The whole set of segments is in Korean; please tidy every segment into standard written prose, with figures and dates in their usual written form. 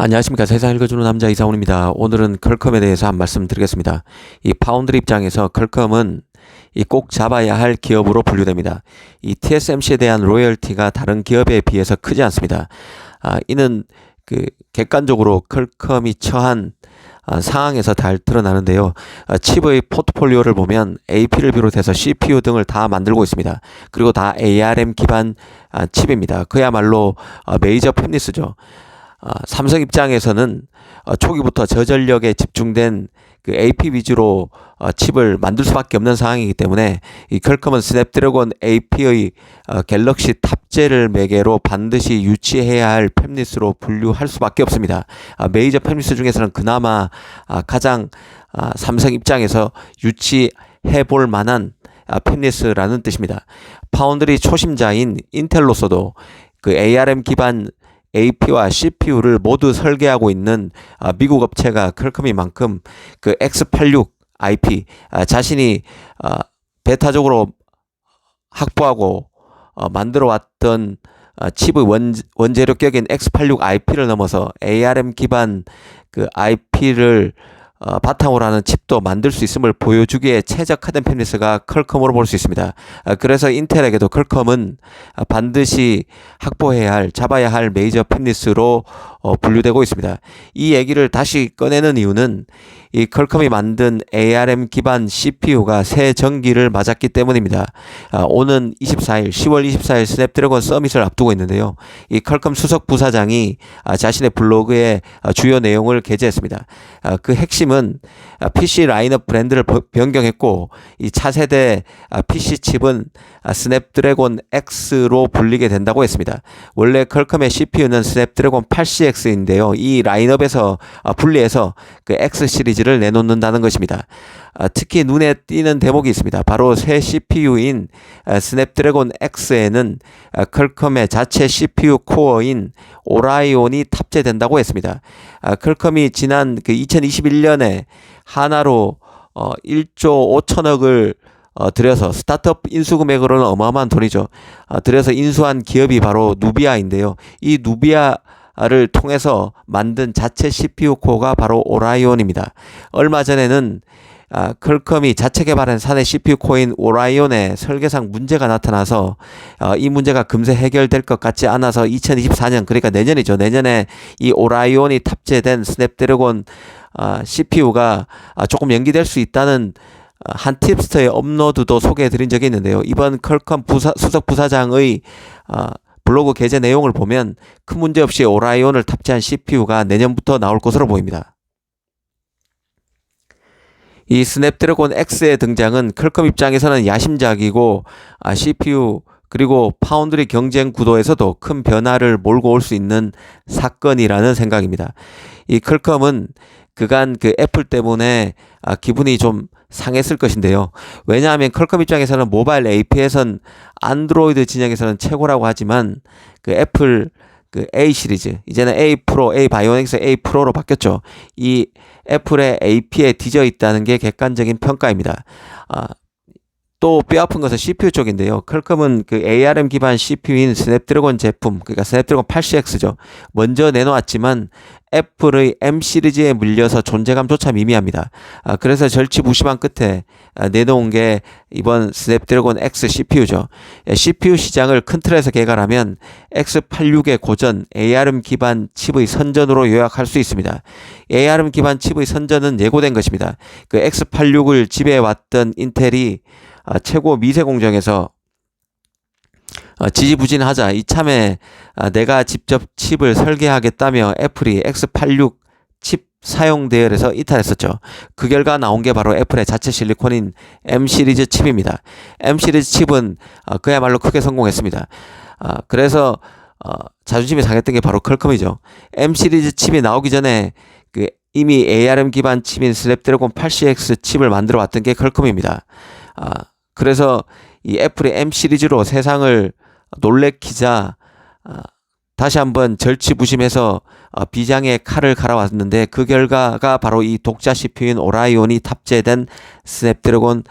안녕하십니까. 세상 읽어주는 남자 이상훈입니다. 오늘은 퀄컴에 대해서 한 말씀 드리겠습니다. 이 파운드리 입장에서 퀄컴은 이 꼭 잡아야 할 기업으로 분류됩니다. 이 TSMC에 대한 로열티가 다른 기업에 비해서 크지 않습니다. 이는 객관적으로 퀄컴이 처한 상황에서 잘 드러나는데요. 칩의 포트폴리오를 보면 AP를 비롯해서 CPU 등을 다 만들고 있습니다. 그리고 다 ARM 기반 칩입니다. 그야말로 메이저 팹리스죠. 삼성 입장에서는 초기부터 저전력에 집중된 그 AP 위주로 칩을 만들 수밖에 없는 상황이기 때문에 이 퀄컴은 스냅드래곤 AP의 갤럭시 탑재를 매개로 반드시 유치해야 할 팹리스로 분류할 수밖에 없습니다. 메이저 팹리스 중에서는 그나마 가장 삼성 입장에서 유치해 볼 만한 팹리스라는 뜻입니다. 파운드리 초심자인 인텔로서도 그 ARM 기반 AP와 CPU를 모두 설계하고 있는 미국 업체가 퀄컴인 만큼 그 X86 IP 자신이 베타적으로 확보하고 만들어 왔던 칩의 원재료격인 X86 IP를 넘어서 ARM 기반 그 IP를 바탕으로 하는 칩도 만들 수 있음을 보여주기에 최적화된 팹리스가 퀄컴으로 볼 수 있습니다. 그래서 인텔에게도 퀄컴은 반드시 확보해야 할, 잡아야 할 메이저 팹리스로 분류되고 있습니다. 이 얘기를 다시 꺼내는 이유는 이 퀄컴이 만든 ARM 기반 CPU가 새 전기를 맞았기 때문입니다. 오는 24일, 10월 24일 스냅드래곤 서밋을 앞두고 있는데요. 이 퀄컴 수석 부사장이 자신의 블로그에 주요 내용을 게재했습니다. 그 핵심은 PC 라인업 브랜드를 변경했고 이 차세대 PC 칩은 스냅드래곤 X로 불리게 된다고 했습니다. 원래 퀄컴의 CPU는 스냅드래곤 8CX인데요. 이 라인업에서 분리해서 그 X 시리즈를 내놓는다는 것입니다. 특히 눈에 띄는 대목이 있습니다. 바로 새 CPU인 스냅드래곤 X에는 퀄컴의 자체 CPU 코어인 오라이온이 탑재된다고 했습니다. 퀄컴이 지난 2021년에 하나로 1조 5천억을 들여서 스타트업 인수 금액으로는 어마어마한 돈이죠. 들여서 인수한 기업이 바로 누비아인데요. 이 누비아를 통해서 만든 자체 CPU 코어가 바로 오라이온입니다. 얼마 전에는 퀄컴이 자체 개발한 사내 CPU 코어인 오라이온에 설계상 문제가 나타나서 이 문제가 금세 해결될 것 같지 않아서 2024년 그러니까 내년이죠. 내년에 이 오라이온이 탑재된 스냅드래곤 CPU가 조금 연기될 수 있다는 한 팁스터의 업로드도 소개해드린 적이 있는데요. 이번 퀄컴 수석 부사장의 블로그 게재 내용을 보면 큰 문제 없이 오라이온을 탑재한 CPU가 내년부터 나올 것으로 보입니다. 이 스냅드래곤 X의 등장은 퀄컴 입장에서는 야심작이고 CPU 그리고 파운드리 경쟁 구도에서도 큰 변화를 몰고 올 수 있는 사건이라는 생각입니다. 이 퀄컴은 그간 애플 때문에 기분이 좀 상했을 것인데요. 왜냐하면 퀄컴 입장에서는 모바일 AP에선 안드로이드 진영에서는 최고라고 하지만 애플 A 시리즈 이제는 A 프로, A 바이오닉스 A 프로로 바뀌었죠. 이 애플의 AP에 뒤져 있다는 게 객관적인 평가입니다. 또 뼈아픈 것은 CPU 쪽인데요. 퀄컴은 ARM 기반 CPU인 스냅드래곤 제품, 그러니까 스냅드래곤 8CX죠. 먼저 내놓았지만 애플의 M 시리즈에 물려서 존재감조차 미미합니다. 그래서 절치부심한 끝에 내놓은 게 이번 스냅드래곤 X CPU죠. CPU 시장을 큰 틀에서 개괄하면 X86의 고전, ARM 기반 칩의 선전으로 요약할 수 있습니다. ARM 기반 칩의 선전은 예고된 것입니다. X86을 지배해왔던 인텔이 최고 미세 공정에서 지지부진하자 이참에 내가 직접 칩을 설계하겠다며 애플이 X86 칩 사용 대열에서 이탈했었죠. 그 결과 나온 게 바로 애플의 자체 실리콘인 M 시리즈 칩입니다. M 시리즈 칩은 그야말로 크게 성공했습니다. 그래서 자존심이 상했던 게 바로 퀄컴이죠. M 시리즈 칩이 나오기 전에 이미 ARM 기반 칩인 스냅드래곤 8CX 칩을 만들어 왔던 게 퀄컴입니다. 그래서 이 애플의 M 시리즈로 세상을 놀래키자 다시 한번 절치부심해서 비장의 칼을 갈아왔는데 그 결과가 바로 이 독자 CPU인 오라이온이 탑재된 스냅드래곤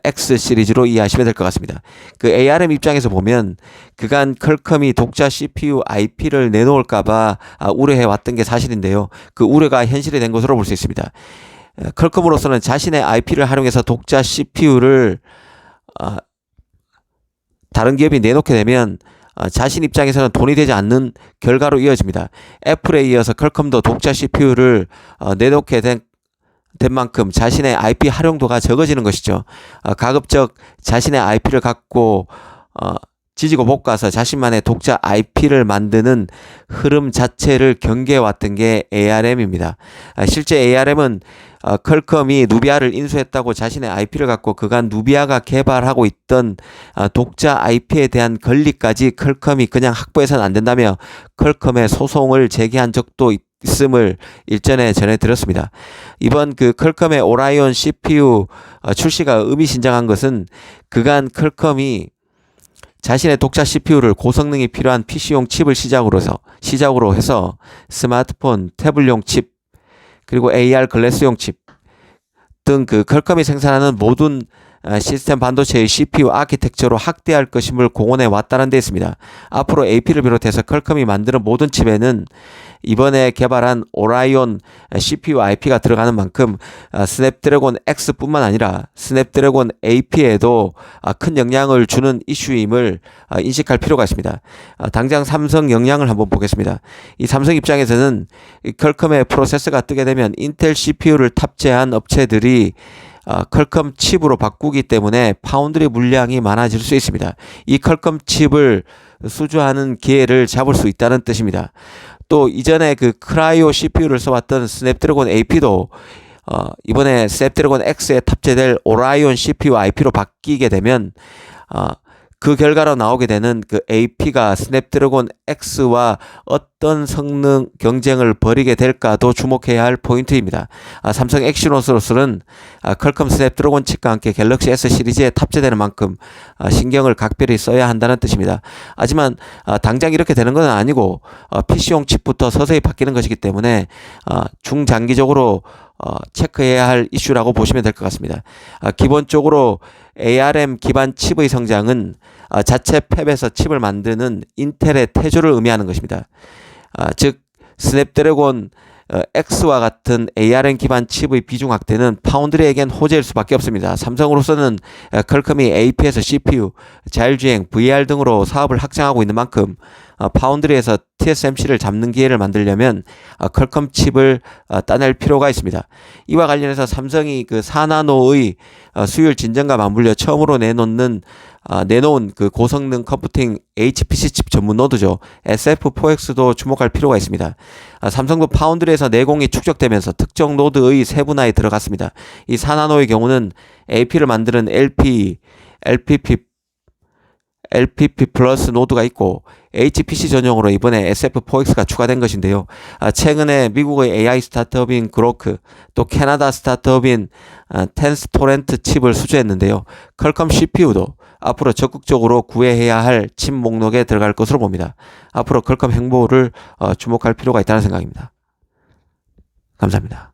X 시리즈로 이해하시면 될 것 같습니다. 그 ARM 입장에서 보면 그간 퀄컴이 독자 CPU IP를 내놓을까봐 우려해 왔던 게 사실인데요. 그 우려가 현실이 된 것으로 볼 수 있습니다. 퀄컴으로서는 자신의 IP를 활용해서 독자 CPU를 다른 기업이 내놓게 되면 자신 입장에서는 돈이 되지 않는 결과로 이어집니다. 애플에 이어서 퀄컴도 독자 CPU를 내놓게 된 만큼 자신의 IP 활용도가 적어지는 것이죠. 가급적 자신의 IP를 갖고 지지고 볶아서 자신만의 독자 IP를 만드는 흐름 자체를 경계해왔던 게 ARM입니다. 실제 ARM은 퀄컴이 누비아를 인수했다고 자신의 IP를 갖고 그간 누비아가 개발하고 있던 독자 IP에 대한 권리까지 퀄컴이 그냥 확보해서는 안 된다며 퀄컴에 소송을 제기한 적도 있음을 일전에 전해드렸습니다. 이번 그 퀄컴의 오라이온 CPU 출시가 의미심장한 것은 그간 퀄컴이 자신의 독자 CPU를 고성능이 필요한 PC용 칩을 시작으로 해서 스마트폰, 태블용 칩, 그리고 AR 글래스용 칩 등 그 퀄컴이 생산하는 모든 시스템 반도체의 CPU 아키텍처로 확대할 것임을 공언해 왔다는 데 있습니다. 앞으로 AP를 비롯해서 퀄컴이 만드는 모든 칩에는 이번에 개발한 오라이온 CPU IP가 들어가는 만큼 스냅드래곤 X뿐만 아니라 스냅드래곤 AP에도 큰 영향을 주는 이슈임을 인식할 필요가 있습니다. 당장 삼성 영향을 한번 보겠습니다. 이 삼성 입장에서는 이 퀄컴의 프로세서가 뜨게 되면 인텔 CPU를 탑재한 업체들이 퀄컴 칩으로 바꾸기 때문에 파운드리 물량이 많아질 수 있습니다. 이 퀄컴 칩을 수주하는 기회를 잡을 수 있다는 뜻입니다. 또 이전에 그 크라이오 CPU를 써왔던 스냅드래곤 AP도 이번에 스냅드래곤 X에 탑재될 오라이온 CPU IP로 바뀌게 되면 그 결과로 나오게 되는 그 AP가 스냅드래곤 X와 어떤 성능 경쟁을 벌이게 될까도 주목해야 할 포인트입니다. 삼성 엑시노스로서는 퀄컴 스냅드래곤 칩과 함께 갤럭시 S 시리즈에 탑재되는 만큼 신경을 각별히 써야 한다는 뜻입니다. 하지만 당장 이렇게 되는 건 아니고 PC용 칩부터 서서히 바뀌는 것이기 때문에 중장기적으로 체크해야 할 이슈라고 보시면 될 것 같습니다. 기본적으로 ARM 기반 칩의 성장은 자체 팹에서 칩을 만드는 인텔의 태조를 의미하는 것입니다. 즉 스냅드래곤 X와 같은 ARM 기반 칩의 비중 확대는 파운드리에겐 호재일 수밖에 없습니다. 삼성으로서는 퀄컴이 AP에서 CPU, 자율주행, VR 등으로 사업을 확장하고 있는 만큼 파운드리에서 TSMC를 잡는 기회를 만들려면 퀄컴 칩을 따낼 필요가 있습니다. 이와 관련해서 삼성이 그 4나노의 수율 진전과 맞물려 처음으로 내놓은 그 고성능 컴퓨팅 HPC 칩 전문 노드죠. SF4X도 주목할 필요가 있습니다. 삼성도 파운드리에서 내공이 축적되면서 특정 노드의 세분화에 들어갔습니다. 이 4나노의 경우는 AP를 만드는 LPP 플러스 노드가 있고 HPC 전용으로 이번에 SF4X가 추가된 것인데요. 최근에 미국의 AI 스타트업인 그로크, 또 캐나다 스타트업인 텐스토렌트 칩을 수주했는데요. 퀄컴 CPU도 앞으로 적극적으로 구매해야 할 칩 목록에 들어갈 것으로 봅니다. 앞으로 퀄컴 행보를 주목할 필요가 있다는 생각입니다. 감사합니다.